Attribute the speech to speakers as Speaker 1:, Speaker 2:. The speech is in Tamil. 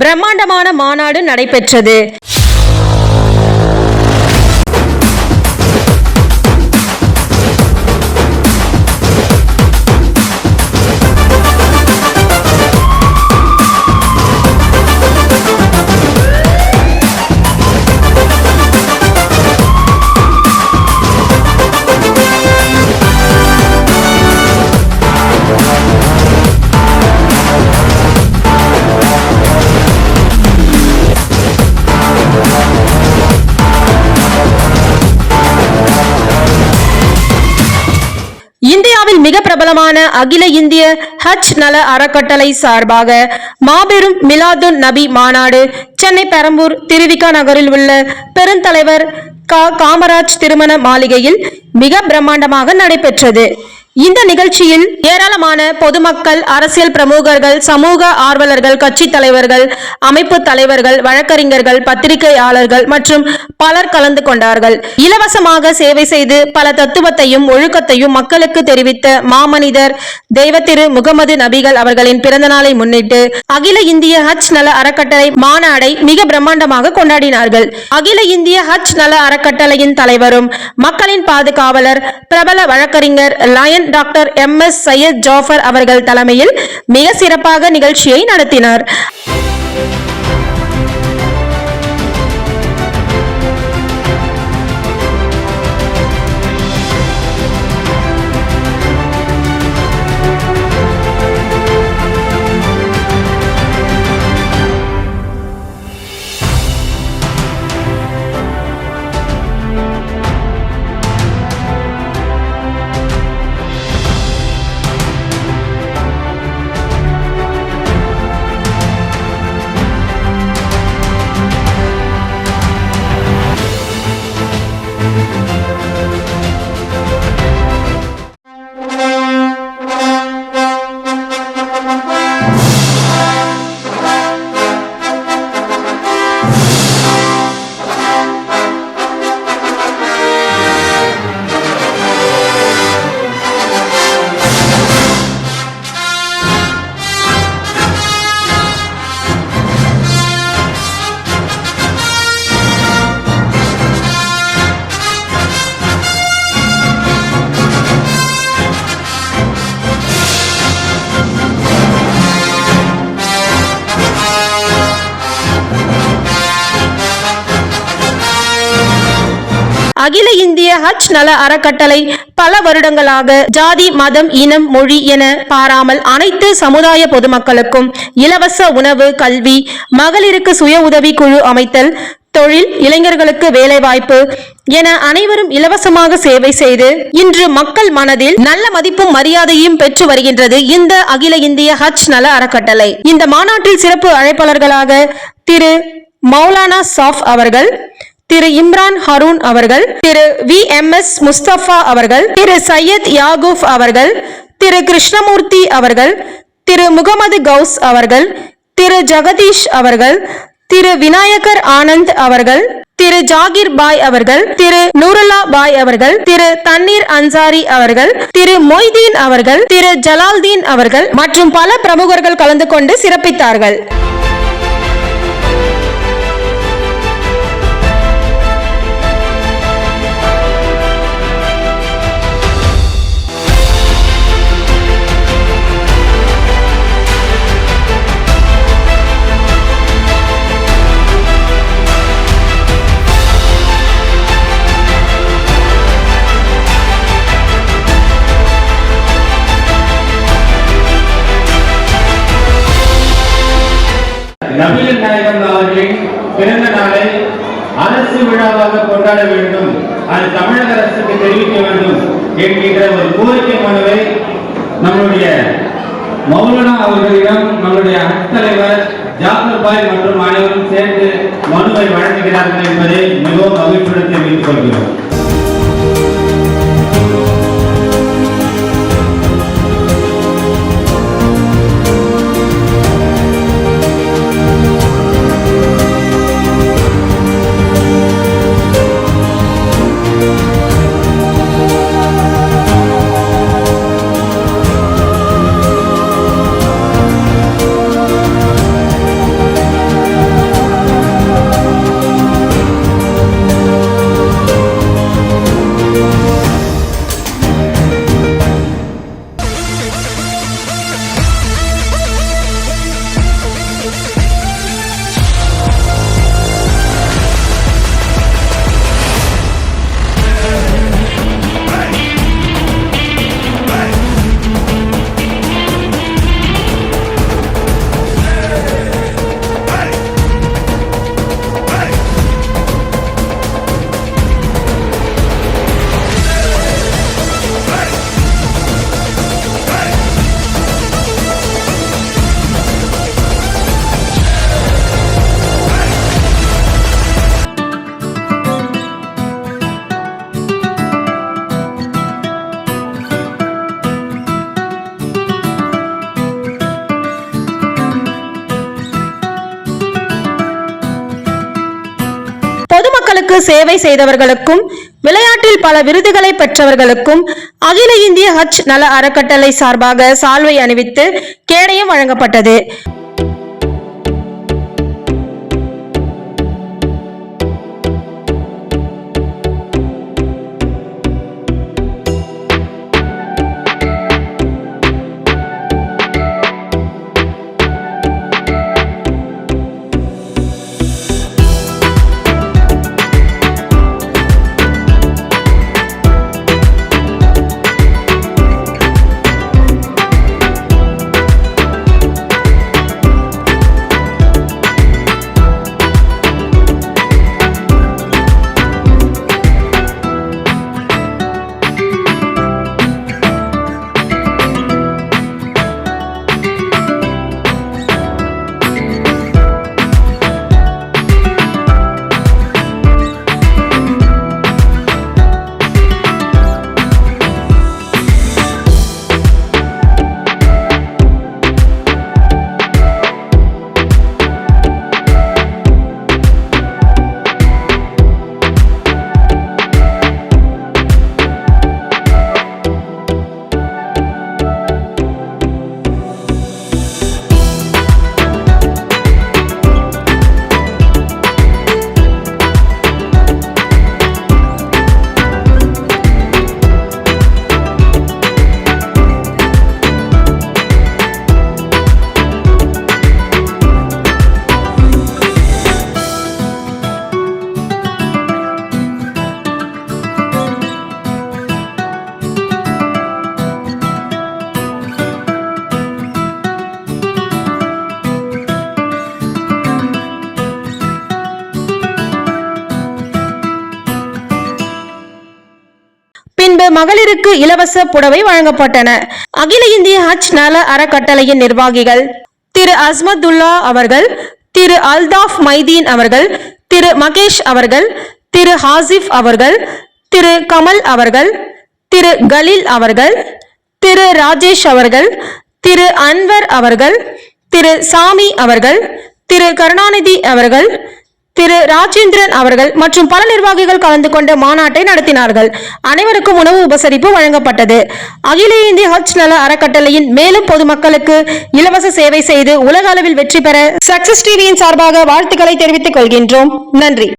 Speaker 1: பிரம்மாண்டமான மாநாடு நடைபெற்றது. இந்தியாவில் மிக பிரபலமான அகில இந்திய ஹஜ் நல அறக்கட்டளை சார்பாக மாபெரும் மிலாதுன் நபி மாநாடு சென்னை பெரம்பூர் திருவிக நகரில் உள்ள பெருந்தலைவர் காமராஜ் திருமண மாளிகையில் மிக பிரம்மாண்டமாக நடைபெற்றது. இந்த நிகழ்ச்சியில் ஏராளமான பொதுமக்கள், அரசியல் பிரமுகர்கள், சமூக ஆர்வலர்கள், கட்சி தலைவர்கள், அமைப்பு தலைவர்கள், வழக்கறிஞர்கள், பத்திரிகையாளர்கள் மற்றும் பலர் கலந்து கொண்டார்கள். இலவசமாக சேவை செய்து பல தத்துவத்தையும் ஒழுக்கத்தையும் மக்களுக்கு தெரிவித்த மாமனிதர் தெய்வத்திரு முகமது நபிகள் அவர்களின் பிறந்த நாளை முன்னிட்டு அகில இந்திய ஹஜ் நல அறக்கட்டளை மாநாடை மிக பிரம்மாண்டமாக கொண்டாடினார்கள். அகில இந்திய ஹஜ் நல அறக்கட்டளையின் தலைவரும் மக்களின் பாதுகாவலர், பிரபல வழக்கறிஞர் lion doctor MS Syed Jafar அவர்கள் தலைமையில் மிக சிறப்பாக நிகழ்ச்சியை நடத்தினார். அகில இந்திய ஹஜ் நல அறக்கட்டளை பல வருடங்களாக ஜாதி, மதம், இனம், மொழி என பாராமல் அனைத்து சமுதாய பொதுமக்களுக்கும் இலவச உணவு, கல்வி, மகளிருக்கு சுய உதவி குழு அமைத்தல், தொழில், இளைஞர்களுக்கு வேலைவாய்ப்பு என அனைவரும் இலவசமாக சேவை செய்து இன்று மக்கள் மனதில் நல்ல மதிப்பும் மரியாதையும் பெற்று வருகின்றது இந்த அகில இந்திய ஹஜ் நல அறக்கட்டளை. இந்த மாநாட்டில் சிறப்பு அழைப்பாளர்களாக திரு மௌலானா சாஃப் அவர்கள், திரு இம்ரான் ஹரூன் அவர்கள், திரு VMS முஸ்தபா அவர்கள், திரு சையத் யாகூப் அவர்கள், திரு கிருஷ்ணமூர்த்தி அவர்கள், திரு முகமது கவுஸ் அவர்கள், திரு ஜெகதீஷ் அவர்கள், திரு விநாயகர் ஆனந்த் அவர்கள், திரு ஜாகிர் பாய் அவர்கள், திரு நூருல்லா பாய் அவர்கள், திரு தண்ணீர் அன்சாரி அவர்கள், திரு மொய்தீன் அவர்கள், திரு ஜலால்தீன் அவர்கள் மற்றும் பல பிரமுகர்கள் கலந்து கொண்டு சிறப்பித்தார்கள்.
Speaker 2: நபிகள் நாயகம் அவர்களின் பிறந்த நாளை அரசு விழாவாக கொண்டாட வேண்டும், அது தமிழக அரசுக்கு தெரிவிக்க வேண்டும் என்கின்ற ஒரு கோரிக்கை மனுவை நம்முடைய மௌலானா அவர்களிடம் நம்முடைய தலைவர் ஜாஃபர் பாய் மற்றும் அனைவரும் சேர்ந்து மனுவை வழங்குகிறார்கள் என்பதை மிகவும் மகிழ்ச்சியுடன் தெரிவித்துக் கொள்கிறோம்.
Speaker 1: மக்களுக்கு சேவை செய்தவர்களுக்கும் விளையாட்டில் பல விருதுகளை பெற்றவர்களுக்கும் அகில இந்திய ஹஜ் நல அறக்கட்டளை சார்பாக சால்வை அணிவித்து கேடயம் வழங்கப்பட்டது. பின்பு மகளிருக்கு இலவச புடவை வழங்கப்பட்டன. அகில இந்திய ஹஜ் நல அறக்கட்டளையின் நிர்வாகிகள் திரு அஸ்மதுல்லா அவர்கள், திரு அல்தாஃப் மைதீன் அவர்கள், திரு மகேஷ் அவர்கள், திரு ஹாசிப் அவர்கள், திரு கமல் அவர்கள், திரு கலீல் அவர்கள், திரு ராஜேஷ் அவர்கள், திரு அன்வர் அவர்கள், திரு சாமி அவர்கள், திரு கருணாநிதி அவர்கள், திரு ராஜேந்திரன் அவர்கள் மற்றும் பல நிர்வாகிகள் கலந்து கொண்ட மாநாட்டை நடத்தினார்கள். அனைவருக்கும் உணவு உபசரிப்பு வழங்கப்பட்டது. அகில இந்திய ஹஜ் நல அறக்கட்டளையின் மேலும் பொதுமக்களுக்கு இலவச சேவை செய்து உலக அளவில் வெற்றி பெற சக்சஸ் டிவியின் சார்பாக வாழ்த்துக்களை தெரிவித்துக் கொள்கின்றோம். நன்றி.